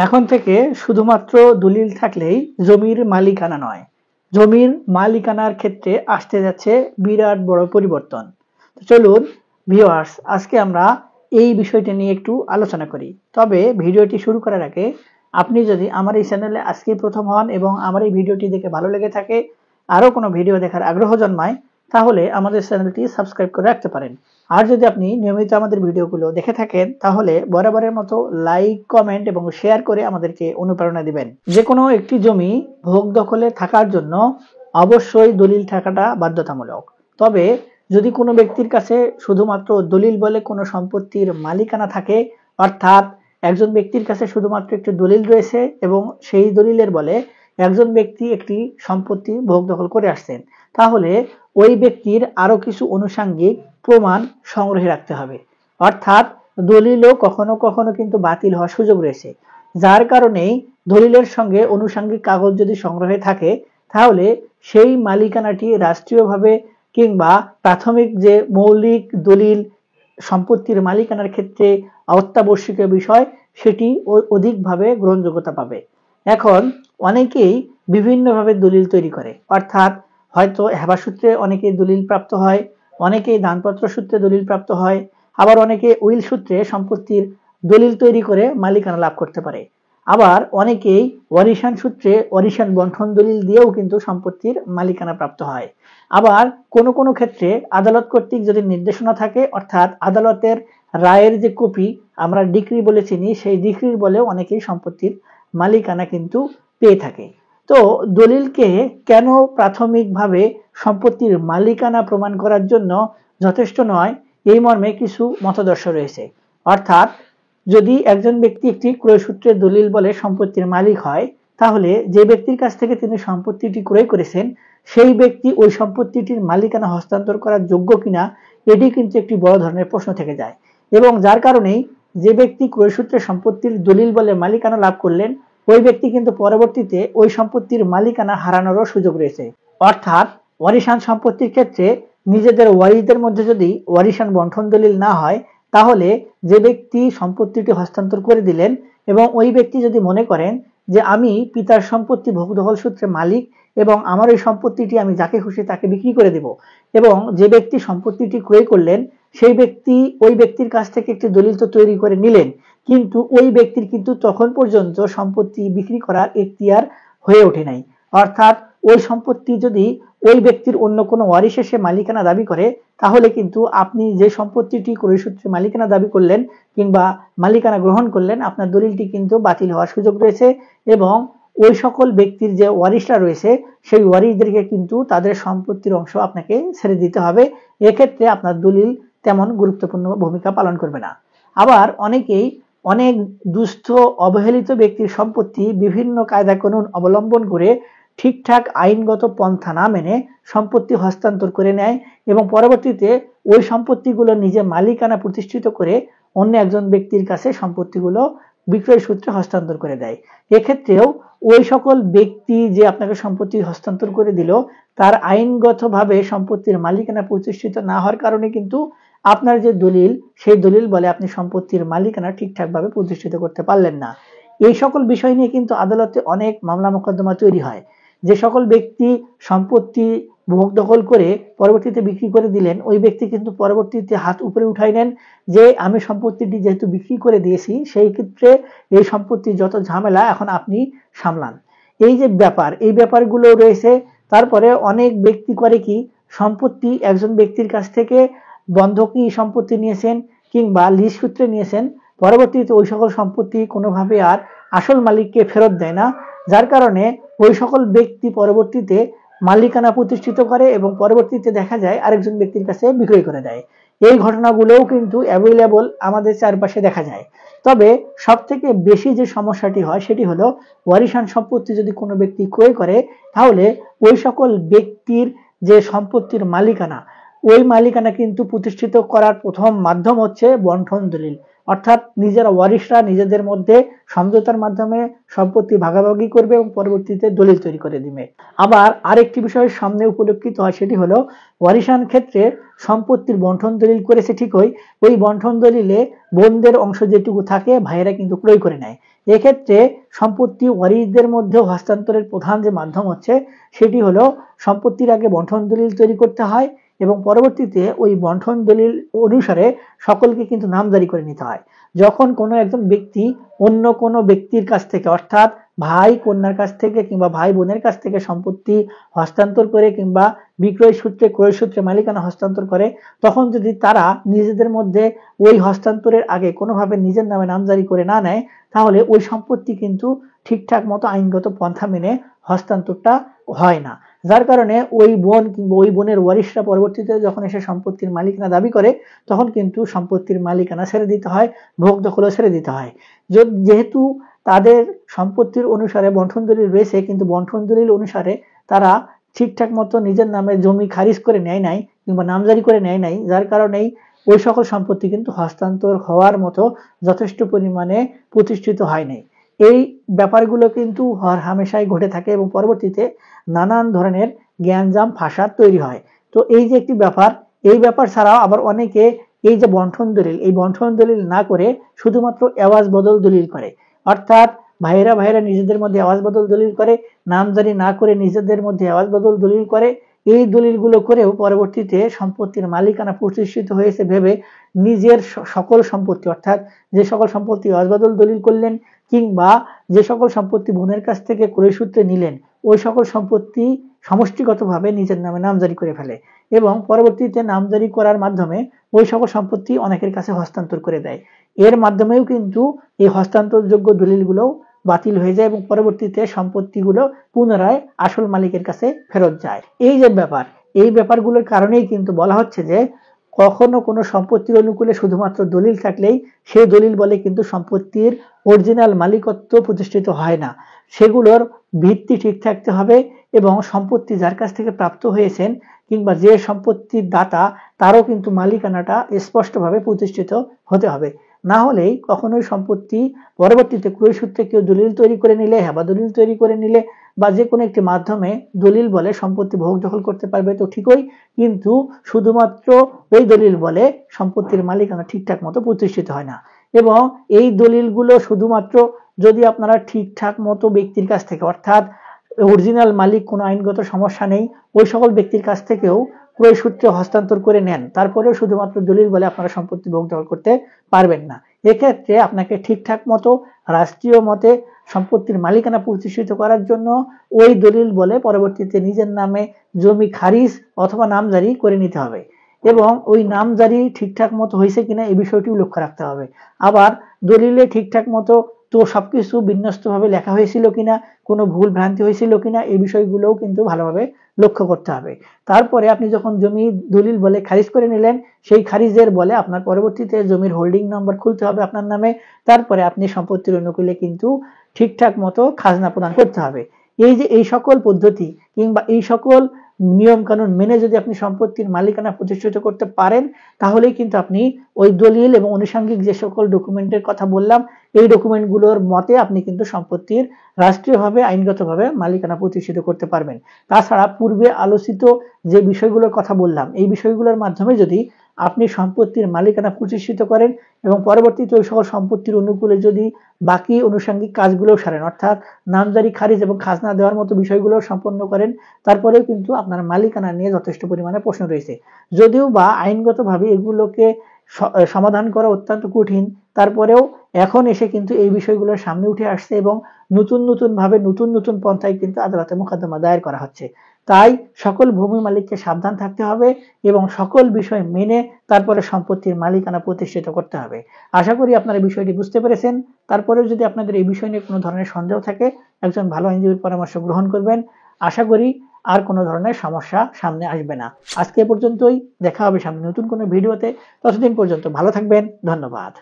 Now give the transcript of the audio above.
এখন থেকে শুধুমাত্র দলিল থাকলেই জমির মালিকানা নয়, জমির মালিকানার ক্ষেত্রে আসতে যাচ্ছে বিরাট বড় পরিবর্তন। তো চলুন ভিউয়ার্স, আজকে আমরা এই বিষয়টি নিয়ে একটু আলোচনা করি। তবে ভিডিওটি শুরু করার আগে আপনি যদি আমার এই চ্যানেলে আজকেই প্রথম হন এবং আমার এই ভিডিওটি দেখে ভালো লেগে থাকে, আরও কোনো ভিডিও দেখার আগ্রহ জন্মায়, তাহলে আমাদের চ্যানেলটি সাবস্ক্রাইব করে রাখতে পারেন। আর যদি আপনি নিয়মিত আমাদের ভিডিওগুলো দেখে থাকেন, তাহলে বরাবরের মতো লাইক, কমেন্ট এবং শেয়ার করে আমাদেরকে অনুপ্রেরণা দিবেন। যে কোনো একটি জমি ভোগ দখলে থাকার জন্য অবশ্যই দলিল থাকাটা বাধ্যতামূলক। তবে যদি কোনো ব্যক্তির কাছে শুধুমাত্র দলিল বলে কোনো সম্পত্তির মালিকানা থাকে, অর্থাৎ একজন ব্যক্তির কাছে শুধুমাত্র একটি দলিল রয়েছে এবং সেই দলিলের বলে একজন ব্যক্তি একটি সম্পত্তি ভোগ দখল করে আসছেন, তাহলে ওই ব্যক্তির আরো কিছু আনুষঙ্গিক প্রমাণ সংগ্রহে রাখতে হবে। অর্থাৎ দলিলও কখনো কখনো কিন্তু বাতিল হওয়ার সুযোগ রয়েছে, যার কারণেই দলিলের সঙ্গে আনুষঙ্গিক কাগজ যদি সংগ্রহে থাকে, তাহলে সেই মালিকানাটি রাষ্ট্রীয়ভাবে কিংবা প্রাথমিক যে মৌলিক দলিল সম্পত্তির মালিকানার ক্ষেত্রে অত্যাবশ্যকীয় বিষয়, সেটি অধিকভাবে গ্রহণযোগ্যতা পাবে। এখন অনেকেই বিভিন্নভাবে দলিল তৈরি করে, অর্থাৎ হয়তো হেবা সূত্রে অনেকে দলিল প্রাপ্ত হয়, অনেকেই দানপত্র সূত্রে দলিল প্রাপ্ত হয়, আবার অনেকে উইল সূত্রে সম্পত্তির দলিল তৈরি করে মালিকানা লাভ করতে পারে। আবার অনেকেই ওয়ারিশান সূত্রে ওয়ারিশান বন্টন দলিল দিয়েও কিন্তু সম্পত্তির মালিকানা প্রাপ্ত হয়। আবার কোনো কোনো ক্ষেত্রে আদালত কর্তৃক যদি নির্দেশনা থাকে, অর্থাৎ আদালতের রায়ের যে কপি আমরা ডিক্রি বলে চিনি, সেই ডিক্রির বলেও অনেকেই সম্পত্তির মালিকানা কিন্তু পেয়ে থাকে। তো দলিলকে কেন প্রাথমিকভাবে সম্পত্তির মালিকানা প্রমাণ করার জন্য যথেষ্ট নয়, এই মর্মে কিছু মতাদর্শ রয়েছে। অর্থাৎ যদি একজন ব্যক্তি একটি ক্রয়সূত্রে দলিল বলে সম্পত্তির মালিক হয়, তাহলে যে ব্যক্তির কাছ থেকে তিনি সম্পত্তিটি ক্রয় করেছেন, সেই ব্যক্তি ওই সম্পত্তিটির মালিকানা হস্তান্তর করার যোগ্য কিনা, এটি কিন্তু একটি বড় ধরনের প্রশ্ন থেকে যায়। এবং যার কারণেই যে ব্যক্তি ক্রয়সূত্রে সম্পত্তির দলিল বলে মালিকানা লাভ করলেন, ওই ব্যক্তি কিন্তু পরবর্তীতে ওই সম্পত্তির মালিকানা হারানোরও সুযোগ রয়েছে। অর্থাৎ ওয়ারিশান সম্পত্তির ক্ষেত্রে নিজেদের ওয়ারিশদের মধ্যে যদি ওয়ারিশান বন্টন দলিল না হয়, তাহলে যে ব্যক্তি সম্পত্তিটি হস্তান্তর করে দিলেন এবং ওই ব্যক্তি যদি মনে করেন যে আমি পিতার সম্পত্তি ভোগ দখল সূত্রে মালিক এবং আমার ওই সম্পত্তিটি আমি যাকে খুশি তাকে বিক্রি করে দেব, এবং যে ব্যক্তি সম্পত্তিটি ক্রয় করলেন সেই ব্যক্তি ওই ব্যক্তির কাছ থেকে একটি দলিল তো তৈরি করে নিলেন, কিন্তু ওই ব্যক্তির কিন্তু তখন পর্যন্ত সম্পত্তি বিক্রি করার এখতিয়ার হয়ে ওঠে নাই। অর্থাৎ ওই সম্পত্তি যদি ওই ব্যক্তির অন্য কোনো ওয়ারিশ এসে মালিকানা দাবি করে, তাহলে কিন্তু আপনি যে সম্পত্তিটি ক্রয়সূত্রে মালিকানা দাবি করলেন কিংবা মালিকানা গ্রহণ করলেন, আপনার দলিলটি কিন্তু বাতিল হওয়ার সুযোগ রয়েছে এবং ওই সকল ব্যক্তির যে ওয়ারিশরা রয়েছে, সেই ওয়ারিশদেরকে কিন্তু তাদের সম্পত্তির অংশ আপনাকে ছেড়ে দিতে হবে। এক্ষেত্রে আপনার দলিল তেমন গুরুত্বপূর্ণ ভূমিকা পালন করবে না। আবার অনেকেই অনেক দুস্থ অবহেলিত ব্যক্তির সম্পত্তি বিভিন্ন কায়দা কানুন অবলম্বন করে ঠিকঠাক আইনগত পন্থা না মেনে সম্পত্তি হস্তান্তর করে নেয় এবং পরবর্তীতে ওই সম্পত্তিগুলো নিজে মালিকানা প্রতিষ্ঠিত করে অন্য একজন ব্যক্তির কাছে সম্পত্তিগুলো বিক্রয় সূত্রে হস্তান্তর করে দেয়। এক্ষেত্রেও ওই সকল ব্যক্তি যে আপনাকে সম্পত্তি হস্তান্তর করে দিল, তার আইনগতভাবে সম্পত্তির মালিকানা প্রতিষ্ঠিত না হওয়ার কারণে কিন্তু আপনার যে দলিল, সেই দলিল বলে আপনি সম্পত্তির মালিকানা ঠিকঠাকভাবে প্রতিষ্ঠিত করতে পারলেন না। এই সকল বিষয় নিয়ে কিন্তু আদালতে অনেক মামলা মোকদ্দমা তৈরি হয়। যে সকল ব্যক্তি সম্পত্তি ভোগ দখল করে পরবর্তীতে বিক্রি করে দিলেন, ওই ব্যক্তি কিন্তু পরবর্তীতে হাত উপরে উঠাই নেন যে আমি সম্পত্তিটি যেহেতু বিক্রি করে দিয়েছি, সেই ক্ষেত্রে এই সম্পত্তির যত ঝামেলা এখন আপনি সামলান। এই যে ব্যাপার, এই ব্যাপারগুলো রয়েছে। তারপরে অনেক ব্যক্তি করে কি, সম্পত্তি একজন ব্যক্তির কাছ থেকে বন্ধকি সম্পত্তি নিয়েছেন কিংবা লিজ সূত্রে নিয়েছেন, পরবর্তীতে ওই সকল সম্পত্তি কোনোভাবে আর আসল মালিককে ফেরত দেয় না, যার কারণে ওই সকল ব্যক্তি পরবর্তীতে মালিকানা প্রতিষ্ঠিত করে এবং পরবর্তীতে দেখা যায় আরেকজন ব্যক্তির কাছে বিক্রয় করে দেয়। এই ঘটনাগুলোও কিন্তু অ্যাভেলেবল আমাদের চারপাশে দেখা যায়। তবে সব থেকে বেশি যে সমস্যাটি হয় সেটি হলো ওয়ারিশান সম্পত্তি যদি কোনো ব্যক্তি ক্রয় করে, তাহলে ওই সকল ব্যক্তির যে সম্পত্তির মালিকানা, ওই মালিকানা কিন্তু প্রতিষ্ঠিত করার প্রথম মাধ্যম হচ্ছে বন্টন দলিল। অর্থাৎ নিজেরা ওয়ারিশরা নিজেদের মধ্যে সমঝোতার মাধ্যমে সম্পত্তি ভাগাভাগি করবে এবং পরবর্তীতে দলিল তৈরি করে দিবে। আবার আরেকটি বিষয় সামনে উপলক্ষিত হয়, সেটি হলো ওয়ারিশান ক্ষেত্রে সম্পত্তির বন্টন দলিল করেছে ঠিকই, ওই বন্টন দলিলে বোনদের অংশ যেটুকু থাকে ভাইয়েরা কিন্তু ক্রয় করে নেয়। এক্ষেত্রে সম্পত্তি ওয়ারিশদের মধ্যে হস্তান্তরের প্রধান যে মাধ্যম হচ্ছে সেটি হলো সম্পত্তির আগে বন্টন দলিল তৈরি করতে হয় এবং পরবর্তীতে ওই বন্টন দলিল অনুসারে সকলকে কিন্তু নামজারি করে নিতে হয়। যখন কোনো একজন ব্যক্তি অন্য কোনো ব্যক্তির কাছ থেকে অর্থাৎ ভাই কন্যার কাছ থেকে কিংবা ভাই বোনের কাছ থেকে সম্পত্তি হস্তান্তর করে কিংবা বিক্রয় সূত্রে ক্রয় সূত্রে মালিকানা হস্তান্তর করে, তখন যদি তারা নিজেদের মধ্যে ওই হস্তান্তরের আগে কোনোভাবে নিজের নামে নামজারি করে না নেয়, তাহলে ওই সম্পত্তি কিন্তু ঠিকঠাক মতো আইনগত পন্থা মেনে হস্তান্তরটা হয় না। যার কারণে ওই বোন কিংবা ওই বোনের ওয়ারিশরা পরবর্তীতে যখন এসে সম্পত্তির মালিকানা দাবি করে, তখন কিন্তু সম্পত্তির মালিকানা ছেড়ে দিতে হয়, ভোগ দখলও ছেড়ে দিতে হয়। যেহেতু তাদের সম্পত্তির অনুসারে বন্টন দলিল রয়েছে, কিন্তু বন্টন দলিল অনুসারে তারা ঠিকঠাক মতো নিজের নামে জমি খারিজ করে নেয় নাই কিংবা নামজারি করে নেয় নাই, যার কারণেই ওই সকল সম্পত্তি কিন্তু হস্তান্তর হওয়ার মতো যথেষ্ট পরিমাণে প্রতিষ্ঠিত হয় নাই। এই ব্যাপারগুলো কিন্তু হামেশাই ঘটে থাকে এবং পরবর্তীতে নানান ধরনের জ্ঞানজাম ফাসাদ তৈরি হয়। তো এই যে একটি ব্যাপার, এই ব্যাপার ছাড়াও আবার অনেকে এই যে বন্টন দলিল, এই বন্টন দলিল না করে শুধুমাত্র এওয়াজ বদল দলিল করে, অর্থাৎ ভাইয়েরা নিজেদের মধ্যে এওয়াজ বদল দলিল করে, নামজারি না করে নিজেদের মধ্যে এওয়াজ বদল দলিল করে। এই দলিলগুলো করেও পরবর্তীতে সম্পত্তির মালিকানা প্রতিষ্ঠিত হয়েছে ভেবে নিজের সকল সম্পত্তি অর্থাৎ যে সকল সম্পত্তি এওয়াজ বদল দলিল করলেন কিংবা যে সকল সম্পত্তি বোনের কাছ থেকে ক্রয় সূত্রে নিলেন, ওই সকল সম্পত্তি সমষ্টিগতভাবে নিজের নামে নামজারি করে ফেলে এবং পরবর্তীতে নামজারি করার মাধ্যমে ওই সকল সম্পত্তি অনেকের কাছে হস্তান্তর করে দেয়। এর মাধ্যমেও কিন্তু এই হস্তান্তরযোগ্য দলিলগুলো বাতিল হয়ে যায় এবং পরবর্তীতে সম্পত্তিগুলো পুনরায় আসল মালিকের কাছে ফেরত যায়। এই যে ব্যাপার, এই ব্যাপারগুলোর কারণেই কিন্তু বলা হচ্ছে যে কখনো কোনো সম্পত্তির অনুকূলে শুধুমাত্র দলিল থাকলেই সেই দলিল বলে কিন্তু সম্পত্তির অরিজিনাল মালিকত্ব প্রতিষ্ঠিত হয় না। সেগুলোর ভিত্তি ঠিক থাকতে হবে এবং সম্পত্তি যার কাছ থেকে প্রাপ্ত হয়েছেন কিংবা যে সম্পত্তির দাতা তারও কিন্তু মালিকানাটা স্পষ্টভাবে প্রতিষ্ঠিত হতে হবে। না হলেই কখনোই সম্পত্তি পরবর্তীতে ক্রয় সূত্রে কেউ দলিল তৈরি করে নিলে, হেবা দলিল তৈরি করে নিলে বা যে কোনো একটি মাধ্যমে দলিল বলে সম্পত্তি ভোগ দখল করতে পারবে তো ঠিকই, কিন্তু শুধুমাত্র ওই দলিল বলে সম্পত্তির মালিকানা ঠিকঠাক মতো প্রতিষ্ঠিত হয় না। এবং এই দলিলগুলো শুধুমাত্র যদি আপনারা ঠিকঠাক মতো ব্যক্তির কাছ থেকে অর্থাৎ অরিজিনাল মালিক কোনো আইনগত সমস্যা নেই ওই সকল ব্যক্তির কাছ থেকেও ক্রয় সূত্রে হস্তান্তর করে নেন, তারপরেও শুধুমাত্র দলিল বলে আপনারা সম্পত্তি ভোগ দখল করতে পারবেন না। এক্ষেত্রে আপনাকে ঠিকঠাক মতো রাষ্ট্রীয় মতে সম্পত্তির মালিকানা প্রতিষ্ঠিত করার জন্য ওই দলিল বলে পরবর্তীতে নিজের নামে জমি খারিজ অথবা নামজারি করে নিতে হবে এবং ওই নামজারি ঠিকঠাক মতো হয়েছে কিনা এই বিষয়টিও লক্ষ্য রাখতে হবে। আবার দলিলে ঠিকঠাক মতো তো সবকিছু বিন্যস্তভাবে লেখা হয়েছিল কিনা, কোনো ভুল ভ্রান্তি হয়েছিল কিনা এই বিষয়গুলোও কিন্তু ভালোভাবে লক্ষ্য করতে হবে। তারপরে আপনি যখন জমি দলিল বলে খারিজ করে নিলেন, সেই খারিজের বলে আপনার পরবর্তীতে জমির হোল্ডিং নম্বর খুলতে হবে আপনার নামে, তারপরে আপনি সম্পত্তির অনুকূলে কিন্তু ঠিকঠাক মতো খাজনা প্রদান করতে হবে। এই যে এই সকল পদ্ধতি কিংবা এই সকল নিয়ম কানুন মেনে যদি আপনি সম্পত্তির মালিকানা প্রতিষ্ঠিত করতে পারেন, তাহলেই কিন্তু আপনি ওই দলিল এবং আনুষঙ্গিক যে সকল ডকুমেন্টের কথা বললাম এই ডকুমেন্টগুলোর মতে আপনি কিন্তু সম্পত্তির রাষ্ট্রীয়ভাবে আইনগতভাবে মালিকানা প্রতিষ্ঠিত করতে পারবেন। তাছাড়া পূর্বে আলোচিত যে বিষয়গুলোর কথা বললাম এই বিষয়গুলোর মাধ্যমে যদি আপনি সম্পত্তির মালিকানা প্রতিষ্ঠিত করেন এবং পরবর্তীতে ওই সকল সম্পত্তির অনুকূলে যদি বাকি আনুষঙ্গিক কাজগুলো সারেন অর্থাৎ নামজারি খারিজ এবং খাজনা দেওয়ার মতো বিষয়গুলো সম্পন্ন করেন, তারপরেও কিন্তু আপনার মালিকানা নিয়ে যথেষ্ট পরিমাণে প্রশ্ন রয়েছে। যদিও বা আইনগতভাবে এগুলোকে সমাধান করা অত্যন্ত কঠিন, তারপরেও এখন এসে কিন্তু এই বিষয়গুলোর সামনে উঠে আসছে এবং নতুন পন্থায় কিন্তু আদালতে মোকদ্দমা দায়ের করা হচ্ছে। তাই সকল ভূমি মালিককে সাবধান থাকতে হবে এবং সকল বিষয় মেনে তারপরে সম্পত্তির মালিকানা প্রতিষ্ঠিত করতে হবে। আশা করি আপনারা বিষয়টি বুঝতে পেরেছেন। তারপরেও যদি আপনাদের এই বিষয় নিয়ে কোনো ধরনের সন্দেহ থাকে একজন ভালো আইনজীবীর পরামর্শ গ্রহণ করবেন। আশা করি আর কোনো ধরনের সমস্যা সামনে আসবে না। আজকে পর্যন্তই, দেখা হবে সামনে নতুন কোনো ভিডিওতে। ততদিন পর্যন্ত ভালো থাকবেন। ধন্যবাদ।